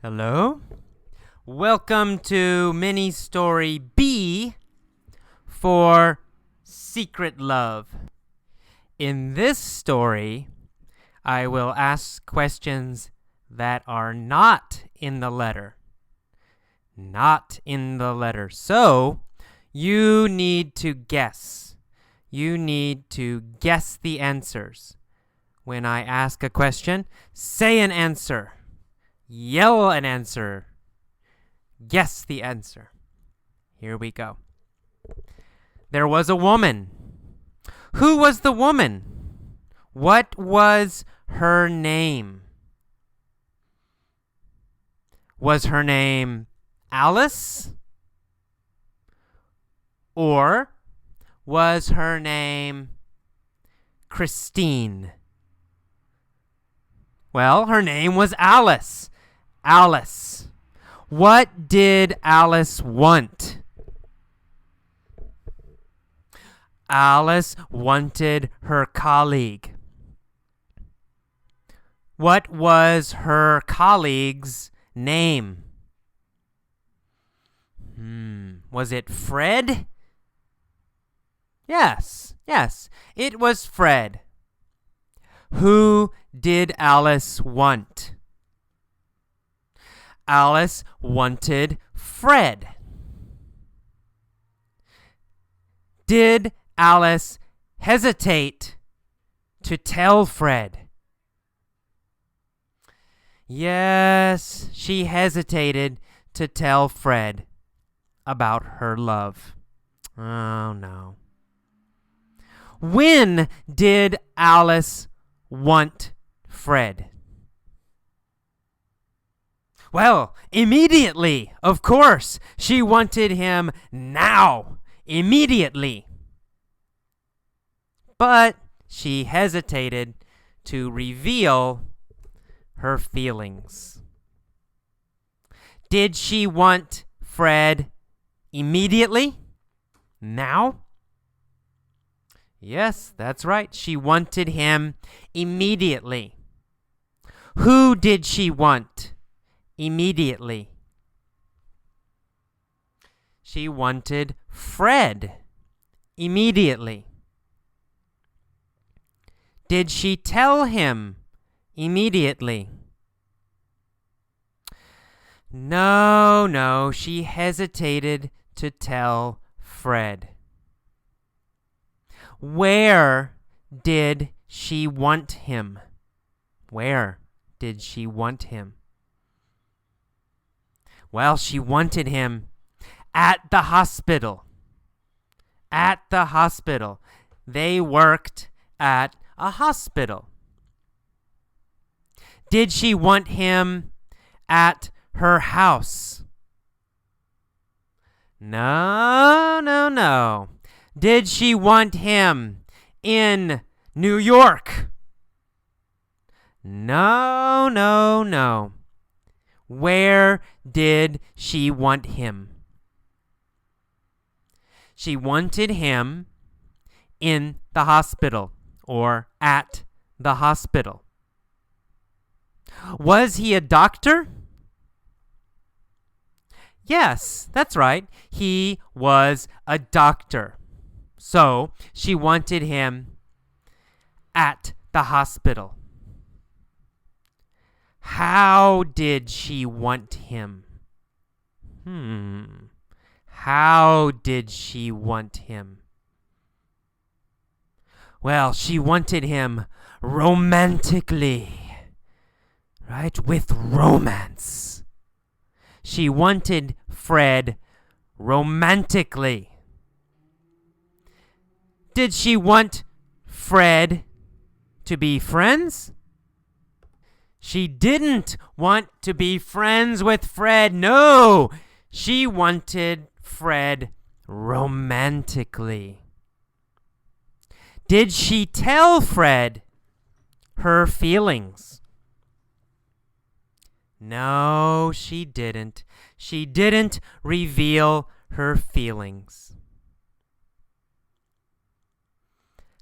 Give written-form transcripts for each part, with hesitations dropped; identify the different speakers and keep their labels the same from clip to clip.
Speaker 1: Hello. Welcome to Ministory B for Secret Love. In this story, I will ask questions that are not in the letter. Not in the letter. So, you need to guess. You need to guess the answers. When I ask a question, say an answer. Yell an answer. Guess the answer. Here we go. There was a woman. Who was the woman? What was her name? Was her name Alice? Or was her name Christine? Well, her name was Alice. Alice. What did Alice want? Alice wanted her colleague. What was her colleague's name? Was it Fred? Yes, it was Fred. Who did Alice want? Alice wanted Fred. Did Alice hesitate to tell Fred? Yes, she hesitated to tell Fred about her love. Oh no. When did Alice want Fred? Well, immediately, of course. She wanted him now, immediately. But she hesitated to reveal her feelings. Did she want Fred immediately? Now? Yes, that's right. She wanted him immediately. Who did she want immediately? She wanted Fred immediately. Did she tell him immediately? No, she hesitated to tell Fred. Where did she want him? Where did she want him? Well, she wanted him at the hospital. At the hospital. They worked at a hospital. Did she want him at her house? No. Did she want him in New York? No. Where did she want him? She wanted him in the hospital or at the hospital. Was he a doctor? Yes, that's right. He was a doctor. So she wanted him at the hospital. How did she want him? How did she want him? Well, she wanted him romantically, right? With romance. She wanted Fred romantically. Did she want Fred to be friends? She didn't want to be friends with Fred. No, she wanted Fred romantically. Did she tell Fred her feelings? No, she didn't. She didn't reveal her feelings.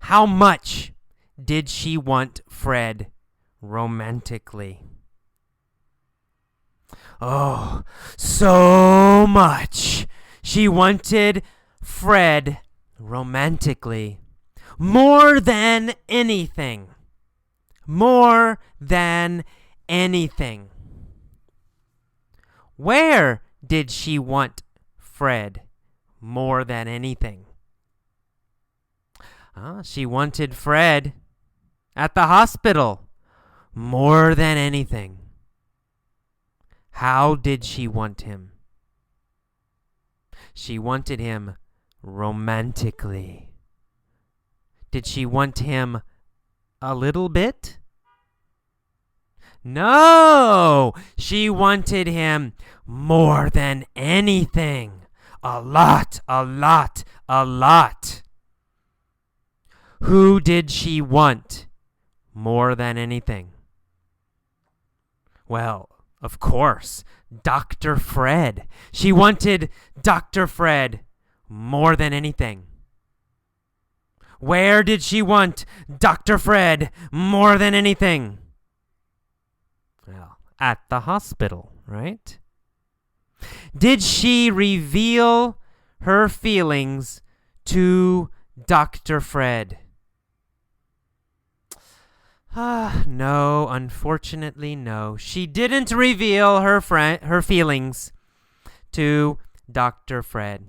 Speaker 1: How much did she want Fred romantically? Oh, so much. She wanted Fred romantically. More than anything. More than anything. Where did she want Fred more than anything? She wanted Fred at the hospital more than anything. How did she want him? She wanted him romantically. Did she want him a little bit? No! She wanted him more than anything. A lot, a lot, a lot. Who did she want more than anything? Well, of course, Dr. Fred. She wanted Dr. Fred more than anything. Where did she want Dr. Fred more than anything? Well, at the hospital, right? Did she reveal her feelings to Dr. Fred? No, unfortunately, no. She didn't reveal her feelings to Dr. Fred.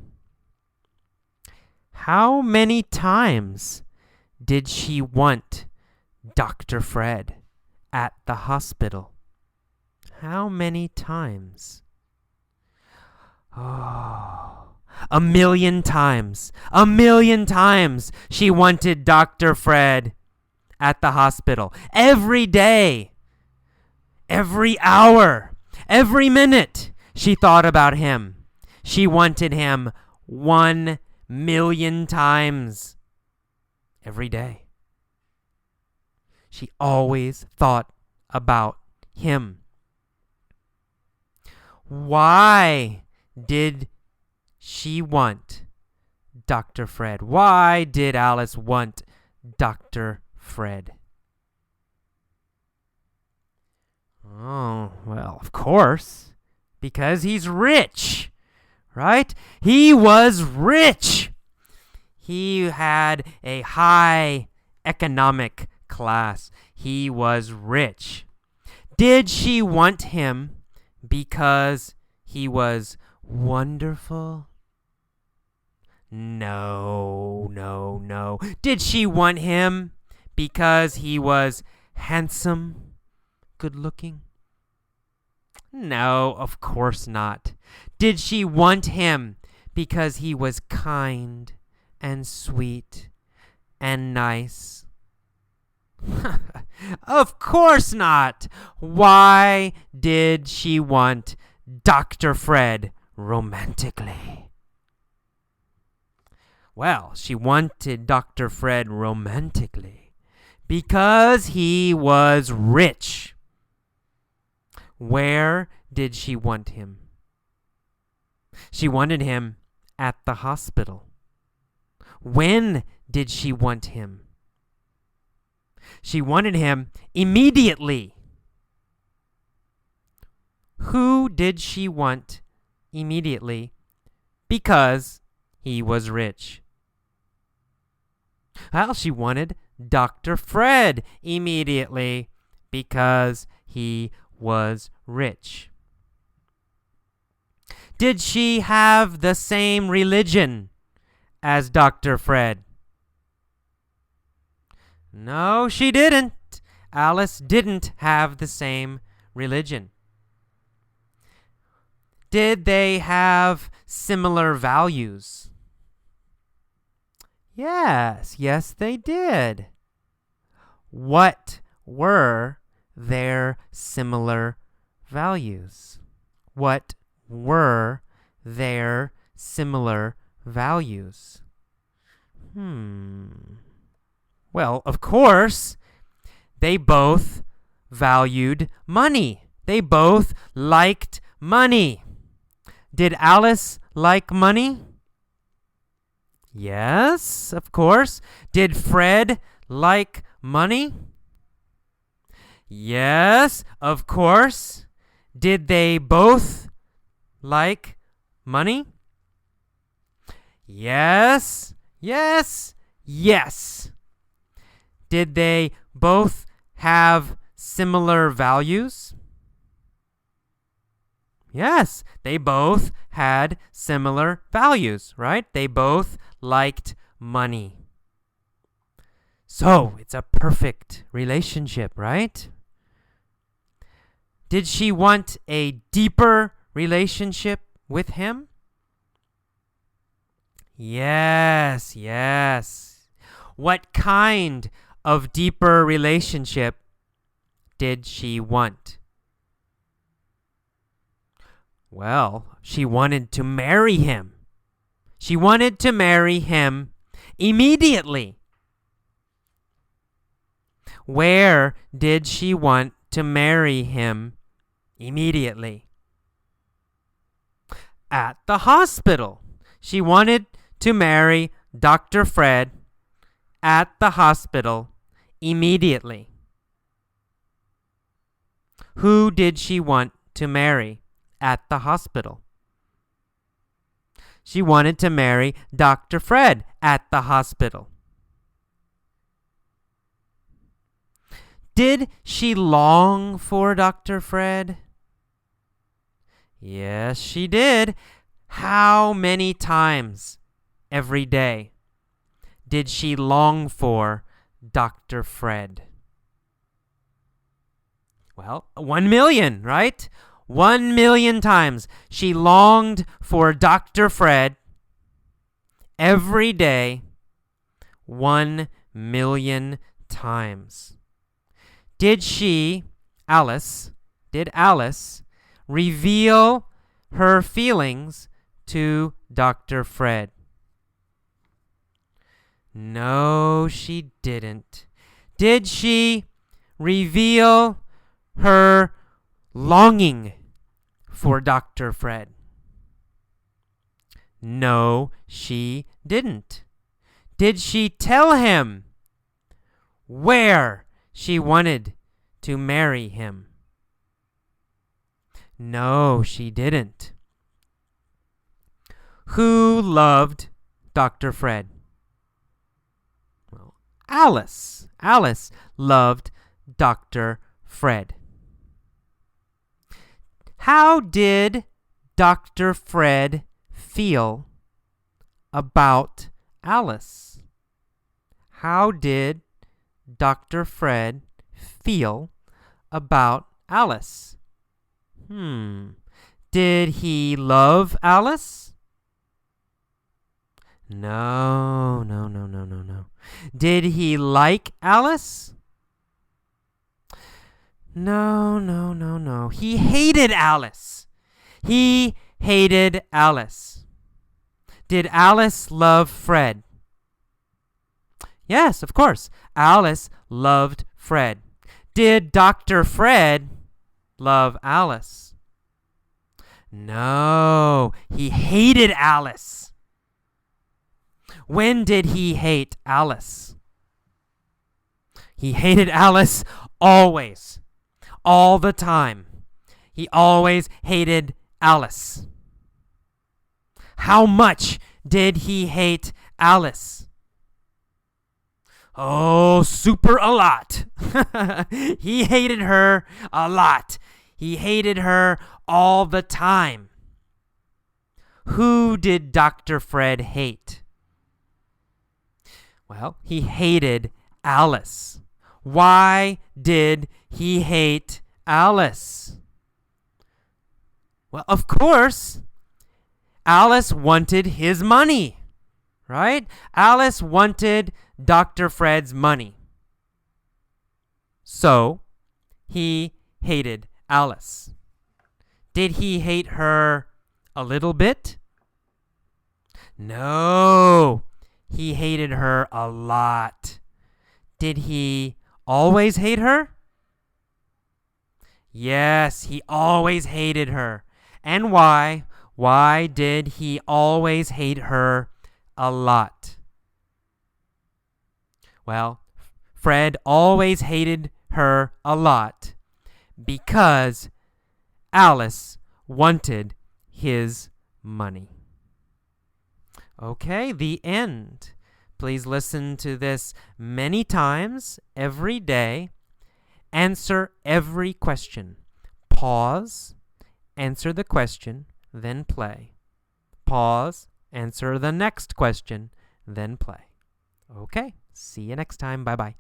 Speaker 1: How many times did she want Dr. Fred at the hospital? How many times? Oh, 1,000,000 times. 1,000,000 times she wanted Dr. Fred at the hospital. Every day, every hour, every minute, she thought about him. She wanted him 1,000,000 times every day. She always thought about him. Why did she want Dr. Fred? Why did Alice want Dr. Fred? Oh, well, of course, because he's rich, right? He was rich. He had a high economic class. He was rich. Did she want him because he was wonderful? No, no, no. Did she want him because he was handsome, good-looking? No, of course not. Did she want him because he was kind and sweet and nice? Of course not. Why did she want Dr. Fred romantically? Well, she wanted Dr. Fred romantically because he was rich. Where did she want him? She wanted him at the hospital. When did she want him? She wanted him immediately. Who did she want immediately? Because he was rich. Well, she wanted Dr. Fred immediately because he was rich. Did she have the same religion as Dr. Fred? No, she didn't. Alice didn't have the same religion. Did they have similar values? Yes, they did. What were their similar values? What were their similar values? Well, of course, they both valued money. They both liked money. Did Alice like money? Yes, of course. Did Fred like money? Yes, of course. Did they both like money? Yes, yes, yes. Did they both have similar values? Yes, they both had similar values, right? They both liked money. So, it's a perfect relationship, right? Did she want a deeper relationship with him? Yes, yes. What kind of deeper relationship did she want? Well, she wanted to marry him. She wanted to marry him immediately. Where did she want to marry him immediately? At the hospital. She wanted to marry Dr. Fred at the hospital immediately. Who did she want to marry at the hospital? She wanted to marry Dr. Fred at the hospital. Did she long for Dr. Fred? Yes, she did. How many times every day did she long for Dr. Fred? Well, 1 million, right? 1 million times she longed for Dr. Fred every day, 1 million times. Did Alice reveal her feelings to Dr. Fred? No, she didn't. Did she reveal her longing for Dr. Fred? No, she didn't. Did she tell him where she wanted to marry him? No, she didn't. Who loved Dr. Fred? Well, Alice. Alice loved Dr. Fred. How did Dr. Fred feel about Alice? How did Dr. Fred feel about Alice? Did he love Alice? No. Did he like Alice? No. He hated Alice. He hated Alice. Did Alice love Fred? Yes, of course. Alice loved Fred. Did Dr. Fred love Alice? No, he hated Alice. When did he hate Alice? He hated Alice always. All the time. He always hated Alice. How much did he hate Alice? Oh, super a lot. He hated her a lot. He hated her all the time. Who did Dr. Fred hate? Well, he hated Alice. Why did he hate Alice? Well, of course, Alice wanted his money, right? Alice wanted Dr. Fred's money. So, he hated Alice. Did he hate her a little bit? No, he hated her a lot. Did he always hate her? Yes, he always hated her. And why? Why did he always hate her a lot? Well, Fred always hated her a lot because Alice wanted his money. Okay, the end. Please listen to this many times every day. Answer every question. Pause, answer the question, then play. Pause, answer the next question, then play. Okay, see you next time. Bye-bye.